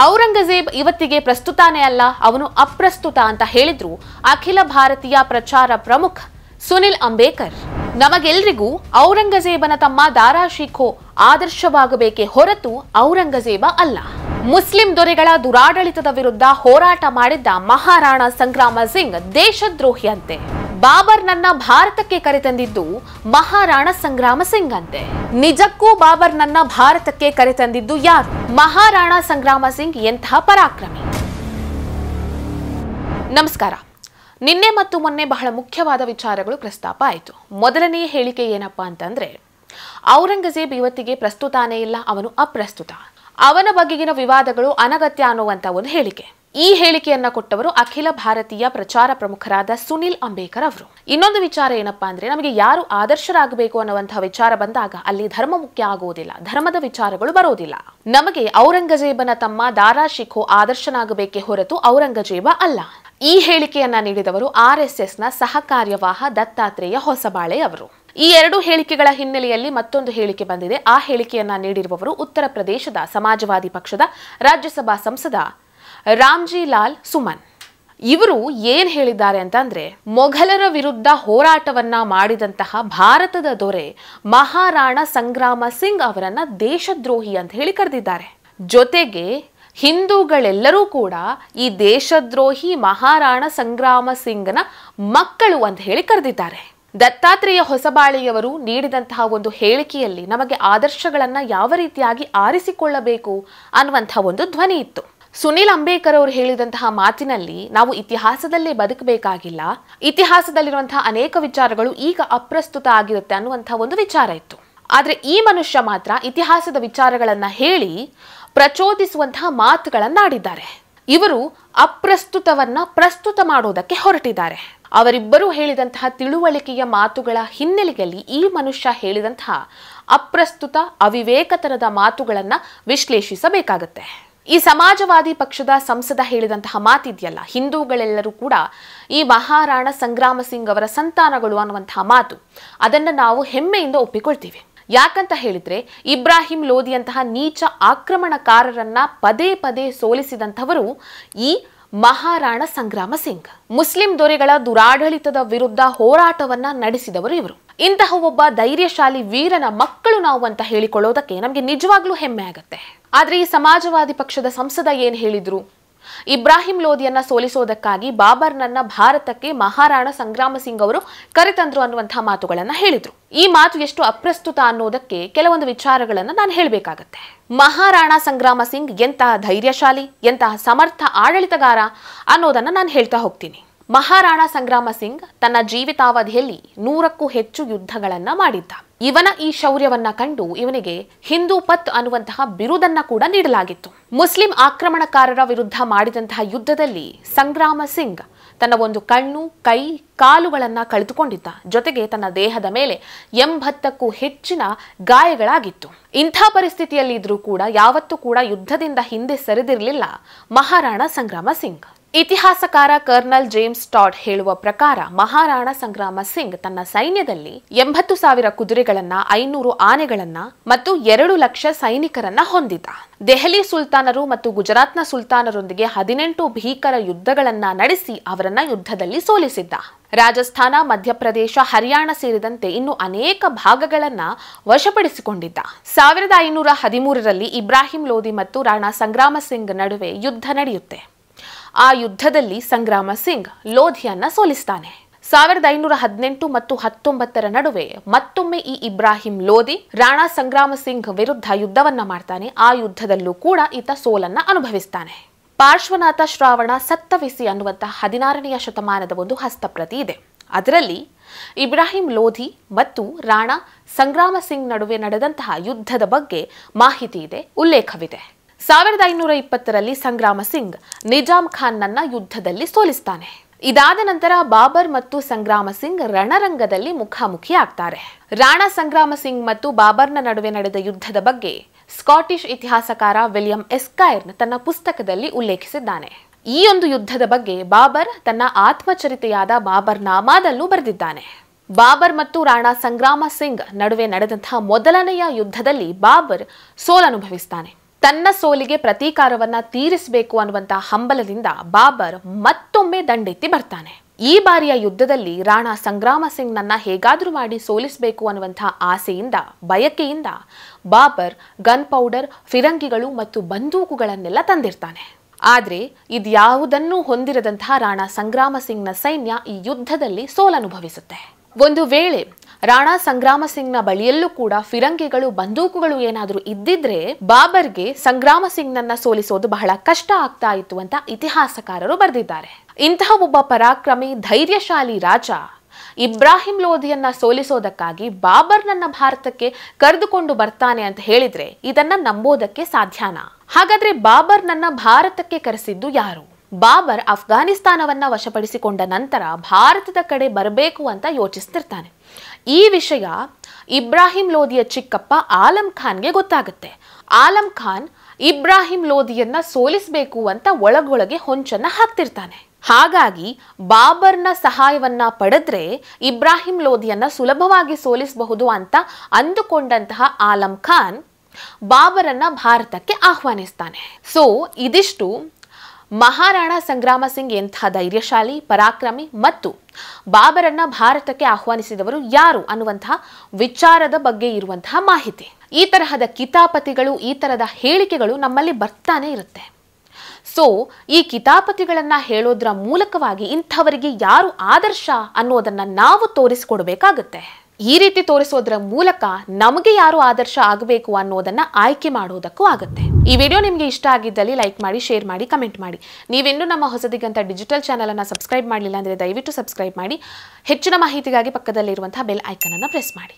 ಔರಂಗಜೇಬ್ ಇವತ್ತಿಗೆ ಪ್ರಸ್ತುತನೇ ಅಲ್ಲ, ಅವನು ಅಪ್ರಸ್ತುತ ಅಂತ ಹೇಳಿದ್ರು ಅಖಿಲ ಭಾರತೀಯ ಪ್ರಚಾರ ಪ್ರಮುಖ ಸುನಿಲ್ ಅಂಬೇಕರ್. ನಮಗೆಲ್ಲರಿಗೂ ಔರಂಗಜೇಬನ ತಮ್ಮ ದಾರಾ ಶಿಖೋ ಆದರ್ಶವಾಗಬೇಕೇ ಹೊರತು ಔರಂಗಜೇಬ ಅಲ್ಲ. ಮುಸ್ಲಿಂ ದೊರೆಗಳ ದುರಾಡಳಿತದ ವಿರುದ್ಧ ಹೋರಾಟ ಮಾಡಿದ್ದ ಮಹಾರಾಣಾ ಸಂಗ್ರಾಮ ಸಿಂಗ್ ದೇಶದ್ರೋಹಿಯಂತೆ. ಬಾಬರ್ನನ್ನ ಭಾರತಕ್ಕೆ ಕರೆತಂದಿದ್ದು ಮಹಾರಾಣಾ ಸಂಗ್ರಾಮ ಸಿಂಗ್ ಅಂತೆ. ನಿಜಕ್ಕೂ ಬಾಬರ್ನನ್ನ ಭಾರತಕ್ಕೆ ಕರೆತಂದಿದ್ದು ಯಾರು? ಮಹಾರಾಣಾ ಸಂಗ್ರಾಮ ಸಿಂಗ್ ಎಂತಹ ಪರಾಕ್ರಮಿ. ನಮಸ್ಕಾರ. ನಿನ್ನೆ ಮತ್ತು ಮೊನ್ನೆ ಬಹಳ ಮುಖ್ಯವಾದ ವಿಚಾರಗಳು ಪ್ರಸ್ತಾಪ ಆಯಿತು. ಮೊದಲನೇ ಹೇಳಿಕೆ ಏನಪ್ಪಾ ಅಂತಂದ್ರೆ, ಔರಂಗಜೇಬ್ ಇವತ್ತಿಗೆ ಪ್ರಸ್ತುತನೇ ಇಲ್ಲ, ಅವನು ಅಪ್ರಸ್ತುತ, ಅವನ ಬಗೆಗಿನ ವಿವಾದಗಳು ಅನಗತ್ಯ ಅನ್ನುವಂತ ಒಂದು ಹೇಳಿಕೆ. ಈ ಹೇಳಿಕೆಯನ್ನ ಕೊಟ್ಟವರು ಅಖಿಲ ಭಾರತೀಯ ಪ್ರಚಾರ ಪ್ರಮುಖರಾದ ಸುನಿಲ್ ಅಂಬೇಕರ್ ಅವರು. ಇನ್ನೊಂದು ವಿಚಾರ ಏನಪ್ಪಾ ಅಂದ್ರೆ, ನಮಗೆ ಯಾರು ಆದರ್ಶರಾಗಬೇಕು ಅನ್ನುವಂತಹ ವಿಚಾರ ಬಂದಾಗ ಅಲ್ಲಿ ಧರ್ಮ ಮುಖ್ಯ ಆಗುವುದಿಲ್ಲ, ಧರ್ಮದ ವಿಚಾರಗಳು ಬರೋದಿಲ್ಲ. ನಮಗೆ ಔರಂಗಜೇಬನ ತಮ್ಮ ದಾರಾ ಶಿಖೋ ಆದರ್ಶನಾಗಬೇಕೇ ಹೊರತು ಔರಂಗಜೇಬ ಅಲ್ಲ. ಈ ಹೇಳಿಕೆಯನ್ನ ನೀಡಿದವರು RSSನ ಸಹ ಕಾರ್ಯವಾಹ ದತ್ತಾತ್ರೇಯ ಹೊಸಬಾಳೆ ಅವರು. ಈ ಎರಡು ಹೇಳಿಕೆಗಳ ಹಿನ್ನೆಲೆಯಲ್ಲಿ ಮತ್ತೊಂದು ಹೇಳಿಕೆ ಬಂದಿದೆ. ಆ ಹೇಳಿಕೆಯನ್ನ ನೀಡಿರುವವರು ಉತ್ತರ ಪ್ರದೇಶದ ಸಮಾಜವಾದಿ ಪಕ್ಷದ ರಾಜ್ಯಸಭಾ ಸಂಸದ ರಾಮ್ಜಿ ಲಾಲ್ ಸುಮನ್. ಇವರು ಏನ್ ಹೇಳಿದ್ದಾರೆ ಅಂತಂದ್ರೆ, ಮೊಘಲರ ವಿರುದ್ಧ ಹೋರಾಟವನ್ನ ಮಾಡಿದಂತಹ ಭಾರತದ ದೊರೆ ಮಹಾರಾಣಾ ಸಂಗ್ರಾಮ ಸಿಂಗ್ ಅವರನ್ನ ದೇಶದ್ರೋಹಿ ಅಂತ ಹೇಳಿ ಕರೆದಿದ್ದಾರೆ. ಜೊತೆಗೆ ಹಿಂದೂಗಳೆಲ್ಲರೂ ಕೂಡ ಈ ದೇಶದ್ರೋಹಿ ಮಹಾರಾಣಾ ಸಂಗ್ರಾಮ ಸಿಂಗ್ನ ಮಕ್ಕಳು ಅಂತ ಹೇಳಿ ಕರೆದಿದ್ದಾರೆ. ದತ್ತಾತ್ರೇಯ ಹೊಸಬಾಳೆಯವರು ನೀಡಿದಂತಹ ಒಂದು ಹೇಳಿಕೆಯಲ್ಲಿ ನಮಗೆ ಆದರ್ಶಗಳನ್ನ ಯಾವ ರೀತಿಯಾಗಿ ಆರಿಸಿಕೊಳ್ಳಬೇಕು ಅನ್ನುವಂತಹ ಒಂದು ಧ್ವನಿ ಇತ್ತು. ಸುನಿಲ್ ಅಂಬೇಕರ್ ಅವರು ಹೇಳಿದಂತಹ ಮಾತಿನಲ್ಲಿ ನಾವು ಇತಿಹಾಸದಲ್ಲೇ ಬದುಕಬೇಕಾಗಿಲ್ಲ, ಇತಿಹಾಸದಲ್ಲಿರುವಂತಹ ಅನೇಕ ವಿಚಾರಗಳು ಈಗ ಅಪ್ರಸ್ತುತ ಆಗಿರುತ್ತೆ ಅನ್ನುವಂತಹ ಒಂದು ವಿಚಾರ ಇತ್ತು. ಆದ್ರೆ ಈ ಮನುಷ್ಯ ಮಾತ್ರ ಇತಿಹಾಸದ ವಿಚಾರಗಳನ್ನ ಹೇಳಿ ಪ್ರಚೋದಿಸುವಂತಹ ಮಾತುಗಳನ್ನಾಡಿದ್ದಾರೆ. ಇವರು ಅಪ್ರಸ್ತುತವನ್ನ ಪ್ರಸ್ತುತ ಮಾಡೋದಕ್ಕೆ ಹೊರಟಿದ್ದಾರೆ. ಅವರಿಬ್ಬರು ಹೇಳಿದಂತಹ ತಿಳುವಳಿಕೆಯ ಮಾತುಗಳ ಹಿನ್ನೆಲೆಯಲ್ಲಿ ಈ ಮನುಷ್ಯ ಹೇಳಿದಂತಹ ಅಪ್ರಸ್ತುತ ಅವಿವೇಕತನದ ಮಾತುಗಳನ್ನ ವಿಶ್ಲೇಷಿಸಬೇಕಾಗತ್ತೆ. ಈ ಸಮಾಜವಾದಿ ಪಕ್ಷದ ಸಂಸದ ಹೇಳಿದಂತಹ ಮಾತಿದೆಯಲ್ಲ, ಹಿಂದೂಗಳೆಲ್ಲರೂ ಕೂಡ ಈ ಮಹಾರಾಣಾ ಸಂಗ್ರಾಮ ಸಿಂಗ್ ಅವರ ಸಂತಾನಗಳು ಅನ್ನುವಂತಹ ಮಾತು, ಅದನ್ನ ನಾವು ಹೆಮ್ಮೆಯಿಂದ ಒಪ್ಪಿಕೊಳ್ತೀವಿ. ಯಾಕಂತ ಹೇಳಿದ್ರೆ, ಇಬ್ರಾಹಿಂ ಲೋಧಿಯಂತಹ ನೀಚ ಆಕ್ರಮಣಕಾರರನ್ನ ಪದೇ ಪದೇ ಸೋಲಿಸಿದಂಥವರು ಈ ಮಹಾರಾಣಾ ಸಂಗ್ರಾಮ ಸಿಂಗ್. ಮುಸ್ಲಿಂ ದೊರೆಗಳ ದುರಾಡಳಿತದ ವಿರುದ್ಧ ಹೋರಾಟವನ್ನ ನಡೆಸಿದವರು ಇವರು. ಇಂತಹ ಒಬ್ಬ ಧೈರ್ಯಶಾಲಿ ವೀರನ ಮಕ್ಕಳು ನಾವು ಅಂತ ಹೇಳಿಕೊಳ್ಳೋದಕ್ಕೆ ನಮಗೆ ನಿಜವಾಗ್ಲೂ ಹೆಮ್ಮೆ ಆಗತ್ತೆ. ಆದ್ರೆ ಈ ಸಮಾಜವಾದಿ ಪಕ್ಷದ ಸಂಸದ ಏನ್ ಹೇಳಿದ್ರು, ಇಬ್ರಾಹಿಂ ಲೋಧಿಯನ್ನ ಸೋಲಿಸೋದಕ್ಕಾಗಿ ಬಾಬರ್ನನ್ನ ಭಾರತಕ್ಕೆ ಮಹಾರಾಣಾ ಸಂಗ್ರಾಮ ಸಿಂಗ್ ಅವರು ಕರೆತಂದ್ರು ಅನ್ನುವಂತಹ ಮಾತುಗಳನ್ನ ಹೇಳಿದ್ರು. ಈ ಮಾತು ಎಷ್ಟು ಅಪ್ರಸ್ತುತ ಅನ್ನೋದಕ್ಕೆ ಕೆಲವೊಂದು ವಿಚಾರಗಳನ್ನ ನಾನು ಹೇಳಬೇಕಾಗತ್ತೆ. ಮಹಾರಾಣಾ ಸಂಗ್ರಾಮ ಸಿಂಗ್ ಎಂತಹ ಧೈರ್ಯಶಾಲಿ, ಎಂತಹ ಸಮರ್ಥ ಆಡಳಿತಗಾರ ಅನ್ನೋದನ್ನ ನಾನು ಹೇಳ್ತಾ ಹೋಗ್ತೀನಿ. ಮಹಾರಾಣಾ ಸಂಗ್ರಾಮ ಸಿಂಗ್ ತನ್ನ ಜೀವಿತಾವಧಿಯಲ್ಲಿ 100ಕ್ಕೂ ಹೆಚ್ಚು ಯುದ್ಧಗಳನ್ನ ಮಾಡಿದ್ದ. ಇವನ ಈ ಶೌರ್ಯವನ್ನ ಕಂಡು ಇವನಿಗೆ ಹಿಂದೂ ಪತ್ ಅನ್ನುವಂತಹ ಬಿರುದನ್ನ ಕೂಡ ನೀಡಲಾಗಿತ್ತು. ಮುಸ್ಲಿಂ ಆಕ್ರಮಣಕಾರರ ವಿರುದ್ಧ ಮಾಡಿದಂತಹ ಯುದ್ಧದಲ್ಲಿ ಸಂಗ್ರಾಮ ಸಿಂಗ್ ತನ್ನ ಒಂದು ಕಣ್ಣು, ಕೈ, ಕಾಲುಗಳನ್ನ ಕಳೆದುಕೊಂಡಿದ್ದ. ಜೊತೆಗೆ ತನ್ನ ದೇಹದ ಮೇಲೆ 80ಕ್ಕೂ ಹೆಚ್ಚಿನ ಗಾಯಗಳಾಗಿತ್ತು. ಇಂಥ ಪರಿಸ್ಥಿತಿಯಲ್ಲಿ ಇದ್ರೂ ಕೂಡ ಯಾವತ್ತೂ ಕೂಡ ಯುದ್ಧದಿಂದ ಹಿಂದೆ ಸರಿದಿರಲಿಲ್ಲ ಮಹಾರಾಣಾ ಸಂಗ್ರಾಮ ಸಿಂಗ್. ಇತಿಹಾಸಕಾರ ಕರ್ನಲ್ ಜೇಮ್ಸ್ ಟಾಡ್ ಹೇಳುವ ಪ್ರಕಾರ ಮಹಾರಾಣಾ ಸಂಗ್ರಾಮ ಸಿಂಗ್ ತನ್ನ ಸೈನ್ಯದಲ್ಲಿ 80,000 ಕುದುರೆಗಳನ್ನ, 500 ಆನೆಗಳನ್ನ ಮತ್ತು 2 ಲಕ್ಷ ಸೈನಿಕರನ್ನ ಹೊಂದಿದ್ದ. ದೆಹಲಿ ಸುಲ್ತಾನರು ಮತ್ತು ಗುಜರಾತ್ನ ಸುಲ್ತಾನರೊಂದಿಗೆ 18 ಭೀಕರ ಯುದ್ಧಗಳನ್ನ ನಡೆಸಿ ಅವರನ್ನ ಯುದ್ಧದಲ್ಲಿ ಸೋಲಿಸಿದ್ದ. ರಾಜಸ್ಥಾನ, ಮಧ್ಯಪ್ರದೇಶ, ಹರಿಯಾಣ ಸೇರಿದಂತೆ ಇನ್ನು ಅನೇಕ ಭಾಗಗಳನ್ನ ವಶಪಡಿಸಿಕೊಂಡಿದ್ದ. 1513ರಲ್ಲಿ ಇಬ್ರಾಹಿಂ ಲೋಧಿ ಮತ್ತು ರಾಣಾ ಸಂಗ್ರಾಮ ಸಿಂಗ್ ನಡುವೆ ಯುದ್ಧ ನಡೆಯುತ್ತೆ. ಆ ಯುದ್ಧದಲ್ಲಿ ಸಂಗ್ರಾಮ ಸಿಂಗ್ ಲೋಧಿಯನ್ನ ಸೋಲಿಸ್ತಾನೆ. 1518 ಮತ್ತು 19ರ ನಡುವೆ ಮತ್ತೊಮ್ಮೆ ಈ ಇಬ್ರಾಹಿಂ ಲೋಧಿ ರಾಣಾ ಸಂಗ್ರಾಮ ಸಿಂಗ್ ವಿರುದ್ಧ ಯುದ್ಧವನ್ನ ಮಾಡ್ತಾನೆ. ಆ ಯುದ್ಧದಲ್ಲೂ ಕೂಡ ಈತ ಸೋಲನ್ನ ಅನುಭವಿಸ್ತಾನೆ. ಪಾರ್ಶ್ವನಾಥ ಶ್ರಾವಣ ಸತ್ತವಿಸಿ ಅನ್ನುವಂತಹ 16ನೇ ಶತಮಾನದ ಒಂದು ಹಸ್ತಪ್ರತಿ ಇದೆ. ಅದರಲ್ಲಿ ಇಬ್ರಾಹಿಂ ಲೋಧಿ ಮತ್ತು ರಾಣಾ ಸಂಗ್ರಾಮ ಸಿಂಗ್ ನಡುವೆ ನಡೆದಂತಹ ಯುದ್ಧದ ಬಗ್ಗೆ ಮಾಹಿತಿ ಇದೆ, ಉಲ್ಲೇಖವಿದೆ. 1520ರಲ್ಲಿ ಸಂಗ್ರಾಮ ಸಿಂಗ್ ನಿಜಾಂ ಖಾನ್ನನ್ನ ಯುದ್ಧದಲ್ಲಿ ಸೋಲಿಸ್ತಾನೆ. ಇದಾದ ನಂತರ ಬಾಬರ್ ಮತ್ತು ಸಂಗ್ರಾಮ ಸಿಂಗ್ ರಣರಂಗದಲ್ಲಿ ಮುಖಾಮುಖಿ ಆಗ್ತಾರೆ. ರಾಣಾ ಸಂಗ್ರಾಮ ಸಿಂಗ್ ಮತ್ತು ಬಾಬರ್ನ ನಡುವೆ ನಡೆದ ಯುದ್ಧದ ಬಗ್ಗೆ ಸ್ಕಾಟಿಷ್ ಇತಿಹಾಸಕಾರ ವಿಲಿಯಂ ಎಸ್ಕೈರ್ನ್ ತನ್ನ ಪುಸ್ತಕದಲ್ಲಿ ಉಲ್ಲೇಖಿಸಿದ್ದಾನೆ. ಈ ಒಂದು ಯುದ್ಧದ ಬಗ್ಗೆ ಬಾಬರ್ ತನ್ನ ಆತ್ಮಚರಿತೆಯಾದ ಬಾಬರ್ ನಾಮಾದಲ್ಲೂ ಬರೆದಿದ್ದಾನೆ. ಬಾಬರ್ ಮತ್ತು ರಾಣಾ ಸಂಗ್ರಾಮ ಸಿಂಗ್ ನಡುವೆ ನಡೆದಂತಹ ಮೊದಲನೆಯ ಯುದ್ಧದಲ್ಲಿ ಬಾಬರ್ ಸೋಲನುಭವಿಸ್ತಾನೆ. ತನ್ನ ಸೋಲಿಗೆ ಪ್ರತೀಕಾರವನ್ನ ತೀರಿಸಬೇಕು ಅನ್ನುವಂತಹ ಹಂಬಲದಿಂದ ಬಾಬರ್ ಮತ್ತೊಮ್ಮೆ ದಂಡೆತ್ತಿ ಬರ್ತಾನೆ. ಈ ಬಾರಿಯ ಯುದ್ಧದಲ್ಲಿ ರಾಣಾ ಸಂಗ್ರಾಮ ಸಿಂಗ್ನನ್ನ ಹೇಗಾದ್ರೂ ಮಾಡಿ ಸೋಲಿಸಬೇಕು ಅನ್ನುವಂತಹ ಆಸೆಯಿಂದ, ಬಯಕೆಯಿಂದ ಬಾಬರ್ ಗನ್ ಪೌಡರ್, ಫಿರಂಗಿಗಳು ಮತ್ತು ಬಂದೂಕುಗಳನ್ನೆಲ್ಲ ತಂದಿರ್ತಾನೆ. ಆದರೆ ಇದ್ಯಾವುದನ್ನೂ ಹೊಂದಿರದಂತಹ ರಾಣಾ ಸಂಗ್ರಾಮ ಸಿಂಗ್ನ ಸೈನ್ಯ ಈ ಯುದ್ಧದಲ್ಲಿ ಸೋಲನುಭವಿಸುತ್ತೆ. ಒಂದು ವೇಳೆ ರಾಣಾ ಸಂಗ್ರಾಮ ಸಿಂಗ್ನ ಬಳಿಯಲ್ಲೂ ಕೂಡ ಫಿರಂಗಿಗಳು, ಬಂದೂಕುಗಳು ಏನಾದರೂ ಇದ್ದಿದ್ರೆ ಬಾಬರ್ಗೆ ಸಂಗ್ರಾಮ ಸಿಂಗ್ನನ್ನ ಸೋಲಿಸೋದು ಬಹಳ ಕಷ್ಟ ಆಗ್ತಾ ಇತ್ತು ಅಂತ ಇತಿಹಾಸಕಾರರು ಬರೆದಿದ್ದಾರೆ. ಇಂತಹ ಒಬ್ಬ ಪರಾಕ್ರಮಿ, ಧೈರ್ಯಶಾಲಿ ರಾಜ ಇಬ್ರಾಹಿಂ ಲೋಧಿಯನ್ನ ಸೋಲಿಸೋದಕ್ಕಾಗಿ ಬಾಬರ್ನನ್ನ ಭಾರತಕ್ಕೆ ಕರೆದುಕೊಂಡು ಬರ್ತಾನೆ ಅಂತ ಹೇಳಿದ್ರೆ ಇದನ್ನ ನಂಬೋದಕ್ಕೆ ಸಾಧ್ಯನಾ? ಹಾಗಾದ್ರೆ ಬಾಬರ್ನನ್ನ ಭಾರತಕ್ಕೆ ಕರೆಸಿದ್ದು ಯಾರು? ಬಾಬರ್ ಅಫ್ಘಾನಿಸ್ತಾನವನ್ನ ವಶಪಡಿಸಿಕೊಂಡ ನಂತರ ಭಾರತದ ಕಡೆ ಬರಬೇಕು ಅಂತ ಯೋಚಿಸ್ತಿರ್ತಾನೆ. ಈ ವಿಷಯ ಇಬ್ರಾಹಿಂ ಲೋಧಿಯ ಚಿಕ್ಕಪ್ಪ ಆಲಂ ಖಾನ್ಗೆ ಗೊತ್ತಾಗುತ್ತೆ. ಆಲಂ ಖಾನ್ ಇಬ್ರಾಹಿಂ ಲೋಧಿಯನ್ನ ಸೋಲಿಸಬೇಕು ಅಂತ ಒಳಗೊಳಗೆ ಹೊಂಚನ್ನ ಹಾಕ್ತಿರ್ತಾನೆ. ಹಾಗಾಗಿ ಬಾಬರ್ನ ಸಹಾಯವನ್ನ ಪಡೆದ್ರೆ ಇಬ್ರಾಹಿಂ ಲೋಧಿಯನ್ನ ಸುಲಭವಾಗಿ ಸೋಲಿಸಬಹುದು ಅಂತ ಅಂದುಕೊಂಡಂತಹ ಆಲಂ ಖಾನ್ ಬಾಬರನ್ನ ಭಾರತಕ್ಕೆ ಆಹ್ವಾನಿಸ್ತಾನೆ. ಸೊ ಇದಿಷ್ಟು ಮಹಾರಾಣಾ ಸಂಗ್ರಾಮ ಸಿಂಗ್ ಎಂಥ ಧೈರ್ಯಶಾಲಿ, ಪರಾಕ್ರಮಿ ಮತ್ತು ಬಾಬರನ್ನ ಭಾರತಕ್ಕೆ ಆಹ್ವಾನಿಸಿದವರು ಯಾರು ಅನ್ನುವಂತಹ ವಿಚಾರದ ಬಗ್ಗೆ ಇರುವಂತಹ ಮಾಹಿತಿ. ಈ ತರಹದ ಕಿತಾಪತಿಗಳು, ಈ ತರಹದ ಹೇಳಿಕೆಗಳು ನಮ್ಮಲ್ಲಿ ಬರ್ತಾನೆ ಇರುತ್ತೆ. ಸೊ ಈ ಕಿತಾಪತಿಗಳನ್ನ ಹೇಳೋದ್ರ ಮೂಲಕವಾಗಿ ಇಂಥವರಿಗೆ ಯಾರು ಆದರ್ಶ ಅನ್ನೋದನ್ನ ನಾವು ತೋರಿಸಿಕೊಡ್ಬೇಕಾಗತ್ತೆ. ಈ ರೀತಿ ತೋರಿಸೋದ್ರ ಮೂಲಕ ನಮಗೆ ಯಾರು ಆದರ್ಶ ಆಗಬೇಕು ಅನ್ನೋದನ್ನ ಆಯ್ಕೆ ಮಾಡೋದಕ್ಕೂ ಆಗುತ್ತೆ. ಈ ವಿಡಿಯೋ ನಿಮಗೆ ಇಷ್ಟ ಆಗಿದ್ದಲ್ಲಿ ಲೈಕ್ ಮಾಡಿ, ಶೇರ್ ಮಾಡಿ, ಕಮೆಂಟ್ ಮಾಡಿ. ನೀವಿನ್ನೂ ನಮ್ಮ ಹೊಸದಿಗಂತ ಡಿಜಿಟಲ್ ಚಾನಲ್ ಅನ್ನ ಸಬ್ಸ್ಕ್ರೈಬ್ ಮಾಡಲಿಲ್ಲ ಅಂದ್ರೆ ದಯವಿಟ್ಟು ಸಬ್ಸ್ಕ್ರೈಬ್ ಮಾಡಿ. ಹೆಚ್ಚಿನ ಮಾಹಿತಿಗಾಗಿ ಪಕ್ಕದಲ್ಲಿರುವಂತಹ ಬೆಲ್ ಐಕನ್ ಅನ್ನು ಪ್ರೆಸ್ ಮಾಡಿ.